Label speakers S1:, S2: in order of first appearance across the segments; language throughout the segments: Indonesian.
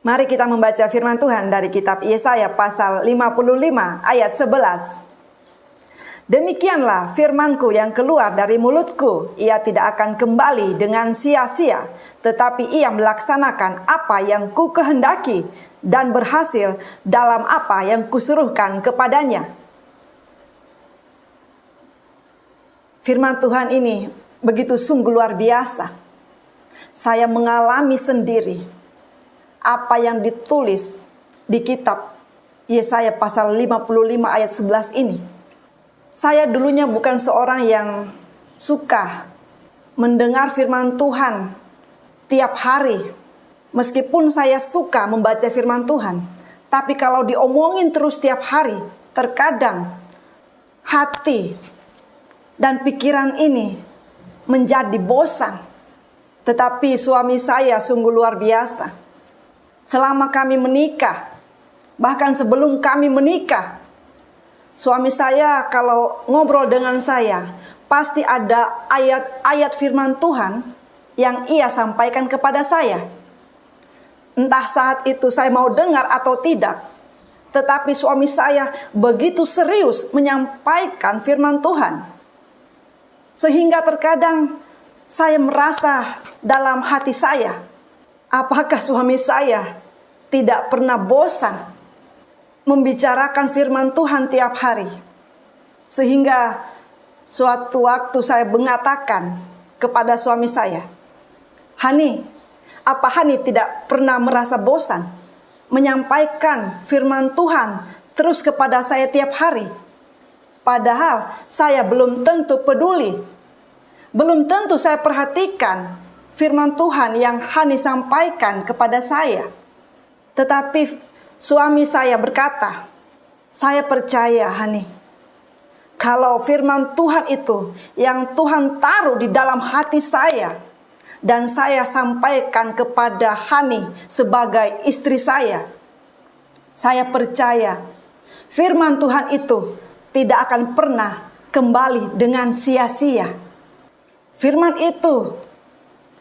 S1: Mari kita membaca firman Tuhan dari kitab Yesaya pasal 55 ayat 11. Demikianlah firmanku yang keluar dari mulutku, ia tidak akan kembali dengan sia-sia, tetapi ia melaksanakan apa yang ku kehendaki dan berhasil dalam apa yang kusuruhkan kepadanya. Firman Tuhan ini begitu sungguh luar biasa. Saya mengalami sendiri apa yang ditulis di kitab Yesaya pasal 55 ayat 11 ini. Saya dulunya bukan seorang yang suka mendengar firman Tuhan tiap hari. Meskipun saya suka membaca firman Tuhan, tapi kalau diomongin terus tiap hari, terkadang hati dan pikiran ini menjadi bosan. Tetapi suami saya sungguh luar biasa. Selama kami menikah, bahkan sebelum kami menikah, suami saya kalau ngobrol dengan saya, pasti ada ayat-ayat firman Tuhan yang ia sampaikan kepada saya. Entah saat itu saya mau dengar atau tidak, tetapi suami saya begitu serius menyampaikan firman Tuhan. Sehingga terkadang saya merasa dalam hati saya, apakah suami saya tidak pernah bosan membicarakan firman Tuhan tiap hari? Sehingga suatu waktu saya mengatakan kepada suami saya, Hani, apa Hani tidak pernah merasa bosan menyampaikan firman Tuhan terus kepada saya tiap hari? Padahal saya belum tentu peduli, belum tentu saya perhatikan firman Tuhan yang Hani sampaikan kepada saya. Tetapi suami saya berkata, saya percaya Hani, kalau firman Tuhan itu yang Tuhan taruh di dalam hati saya, dan saya sampaikan kepada Hani sebagai istri saya percaya firman Tuhan itu tidak akan pernah kembali dengan sia-sia. Firman itu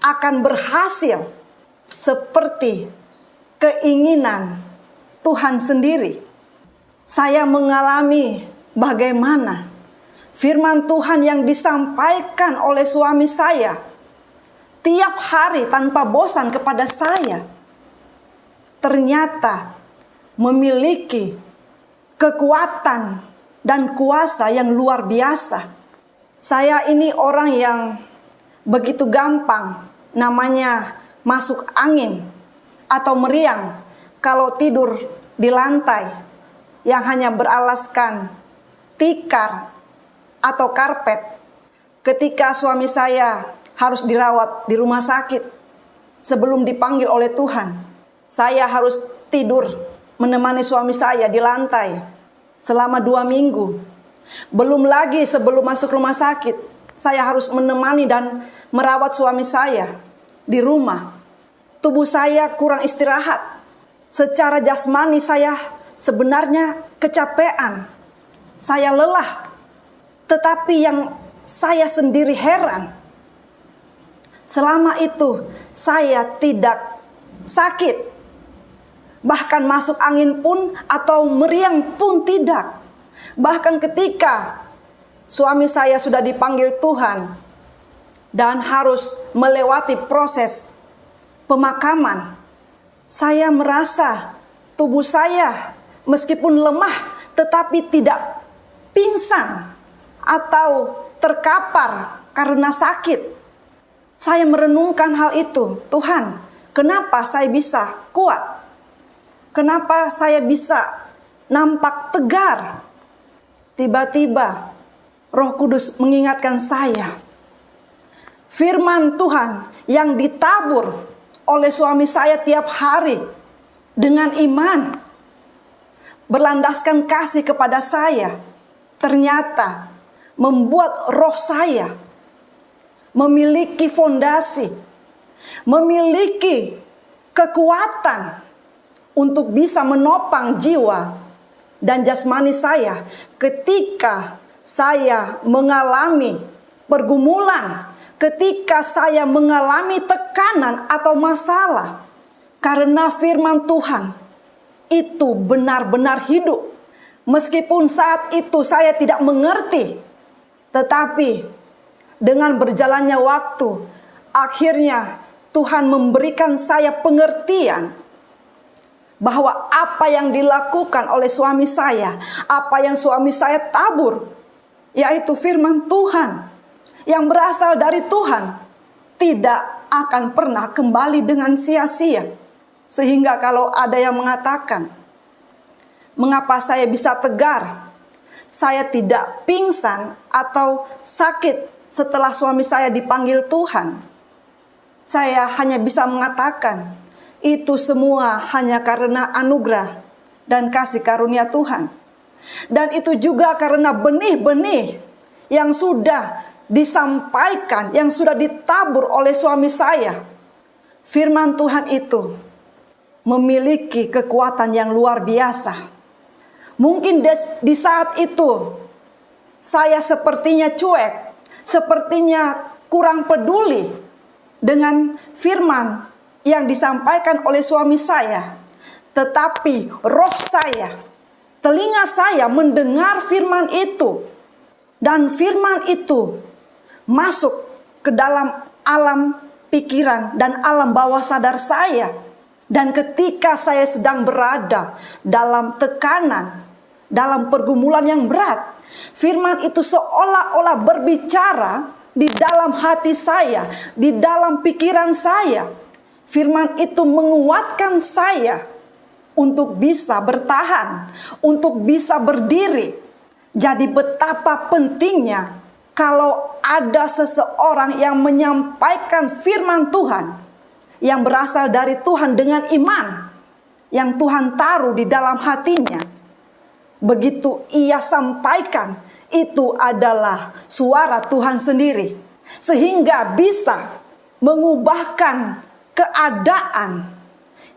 S1: akan berhasil seperti keinginan Tuhan sendiri. Saya mengalami bagaimana firman Tuhan yang disampaikan oleh suami saya tiap hari tanpa bosan kepada saya ternyata memiliki kekuatan dan kuasa yang luar biasa. Saya ini orang yang begitu gampang namanya masuk angin atau meriang kalau tidur di lantai yang hanya beralaskan tikar atau karpet. Ketika suami saya harus dirawat di rumah sakit sebelum dipanggil oleh Tuhan, saya harus tidur menemani suami saya di lantai selama 2 minggu. Belum lagi sebelum masuk rumah sakit, saya harus menemani dan merawat suami saya di rumah. Tubuh saya kurang istirahat. Secara jasmani saya sebenarnya kecapean. Saya lelah. Tetapi yang saya sendiri heran, selama itu saya tidak sakit. Bahkan masuk angin pun atau meriang pun tidak. Bahkan ketika suami saya sudah dipanggil Tuhan dan harus melewati proses pemakaman, saya merasa tubuh saya meskipun lemah tetapi tidak pingsan atau terkapar karena sakit. Saya merenungkan hal itu. Tuhan, kenapa saya bisa kuat? Kenapa saya bisa nampak tegar? Tiba-tiba Roh Kudus mengingatkan saya, firman Tuhan yang ditabur oleh suami saya tiap hari dengan iman, berlandaskan kasih kepada saya, ternyata membuat roh saya memiliki fondasi, memiliki kekuatan untuk bisa menopang jiwa dan jasmani saya ketika saya mengalami pergumulan, ketika saya mengalami tekanan atau masalah. Karena firman Tuhan itu benar-benar hidup. Meskipun saat itu saya tidak mengerti, tetapi dengan berjalannya waktu, akhirnya Tuhan memberikan saya pengertian bahwa apa yang dilakukan oleh suami saya, apa yang suami saya tabur, yaitu firman Tuhan yang berasal dari Tuhan, tidak akan pernah kembali dengan sia-sia. Sehingga kalau ada yang mengatakan, mengapa saya bisa tegar, saya tidak pingsan atau sakit setelah suami saya dipanggil Tuhan, saya hanya bisa mengatakan, itu semua hanya karena anugerah dan kasih karunia Tuhan. Dan itu juga karena benih-benih yang sudah disampaikan, yang sudah ditabur oleh suami saya. Firman Tuhan itu memiliki kekuatan yang luar biasa. Mungkin di saat itu saya sepertinya cuek, sepertinya kurang peduli dengan firman yang disampaikan oleh suami saya. Tetapi roh saya, telinga saya mendengar firman itu. Dan firman itu masuk ke dalam alam pikiran dan alam bawah sadar saya. Dan ketika saya sedang berada dalam tekanan, dalam pergumulan yang berat, firman itu seolah-olah berbicara di dalam hati saya, di dalam pikiran saya. Firman itu menguatkan saya untuk bisa bertahan, untuk bisa berdiri. Jadi betapa pentingnya kalau ada seseorang yang menyampaikan firman Tuhan yang berasal dari Tuhan dengan iman yang Tuhan taruh di dalam hatinya. Begitu ia sampaikan, itu adalah suara Tuhan sendiri, sehingga bisa mengubahkan keadaan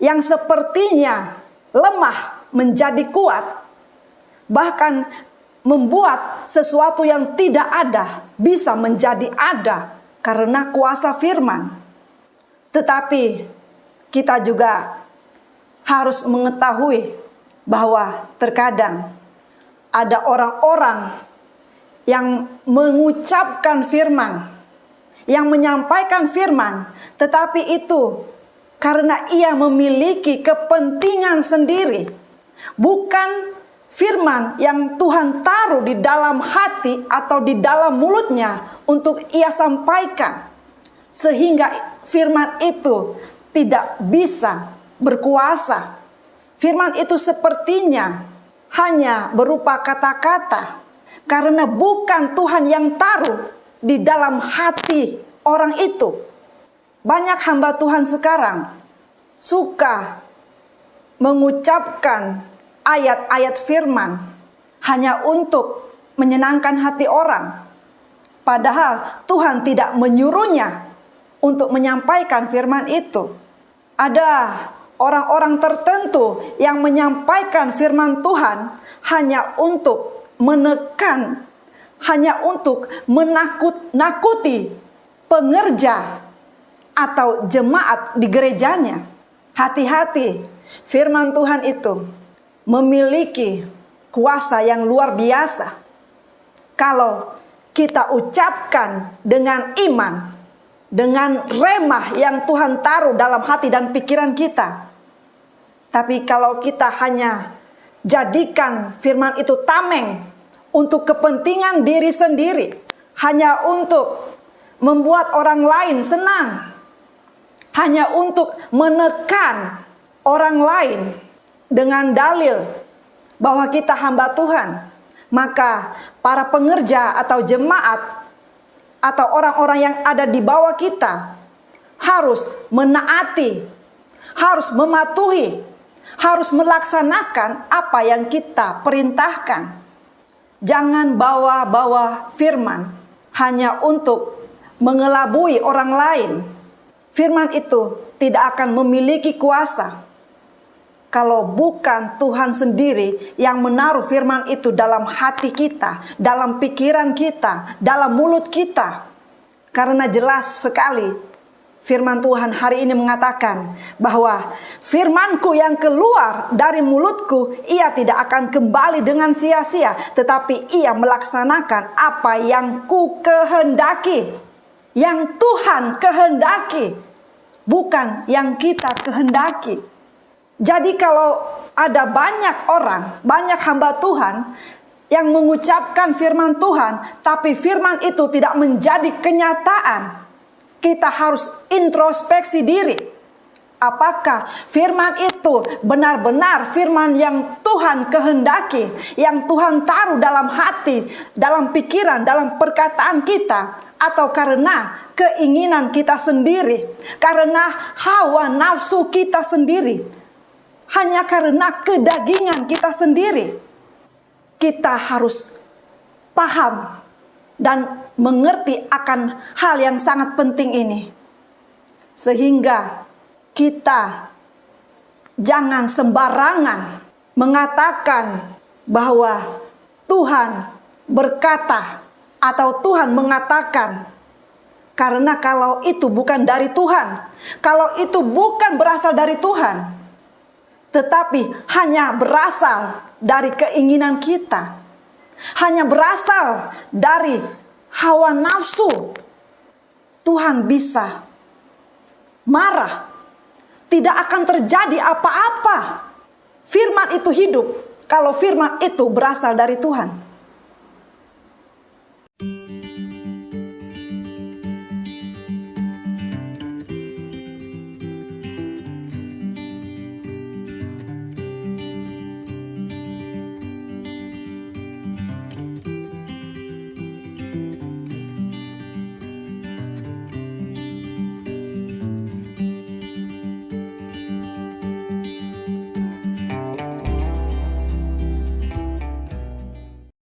S1: yang sepertinya lemah menjadi kuat, bahkan membuat sesuatu yang tidak ada bisa menjadi ada karena kuasa firman. Tetapi kita juga harus mengetahui bahwa terkadang ada orang-orang yang mengucapkan firman, yang menyampaikan firman, tetapi itu karena ia memiliki kepentingan sendiri, bukan firman yang Tuhan taruh di dalam hati atau di dalam mulutnya untuk ia sampaikan, sehingga firman itu tidak bisa berkuasa. Firman itu sepertinya hanya berupa kata-kata, karena bukan Tuhan yang taruh di dalam hati orang itu. Banyak hamba Tuhan sekarang suka mengucapkan ayat-ayat firman hanya untuk menyenangkan hati orang. Padahal Tuhan tidak menyuruhnya untuk menyampaikan firman itu. Ada orang-orang tertentu yang menyampaikan firman Tuhan hanya untuk menekan, hanya untuk menakut-nakuti pengerja atau jemaat di gerejanya. Hati-hati, firman Tuhan itu memiliki kuasa yang luar biasa. Kalau kita ucapkan dengan iman, dengan remah yang Tuhan taruh dalam hati dan pikiran kita. Tapi kalau kita hanya jadikan firman itu tameng untuk kepentingan diri sendiri, hanya untuk membuat orang lain senang, hanya untuk menekan orang lain dengan dalil bahwa kita hamba Tuhan, maka para pengerja atau jemaat atau orang-orang yang ada di bawah kita harus menaati, harus mematuhi, harus melaksanakan apa yang kita perintahkan. Jangan bawa-bawa firman hanya untuk mengelabui orang lain. Firman itu tidak akan memiliki kuasa kalau bukan Tuhan sendiri yang menaruh firman itu dalam hati kita, dalam pikiran kita, dalam mulut kita. Karena jelas sekali firman Tuhan hari ini mengatakan bahwa Firman-Ku yang keluar dari mulutku, ia tidak akan kembali dengan sia-sia, tetapi ia melaksanakan apa yang ku kehendaki. Yang Tuhan kehendaki, bukan yang kita kehendaki. Jadi kalau ada banyak orang, banyak hamba Tuhan yang mengucapkan firman Tuhan, tapi firman itu tidak menjadi kenyataan, kita harus introspeksi diri. Apakah firman itu benar-benar firman yang Tuhan kehendaki, yang Tuhan taruh dalam hati, dalam pikiran, dalam perkataan kita, atau karena keinginan kita sendiri, karena hawa nafsu kita sendiri, hanya karena kedagingan kita sendiri? Kita harus paham dan mengerti akan hal yang sangat penting ini, sehingga kita jangan sembarangan mengatakan bahwa Tuhan berkata atau Tuhan mengatakan, karena kalau itu bukan dari Tuhan, kalau itu bukan berasal dari Tuhan, tetapi hanya berasal dari keinginan kita, hanya berasal dari hawa nafsu, Tuhan bisa marah. Tidak akan terjadi apa-apa. Firman itu hidup kalau firman itu berasal dari Tuhan.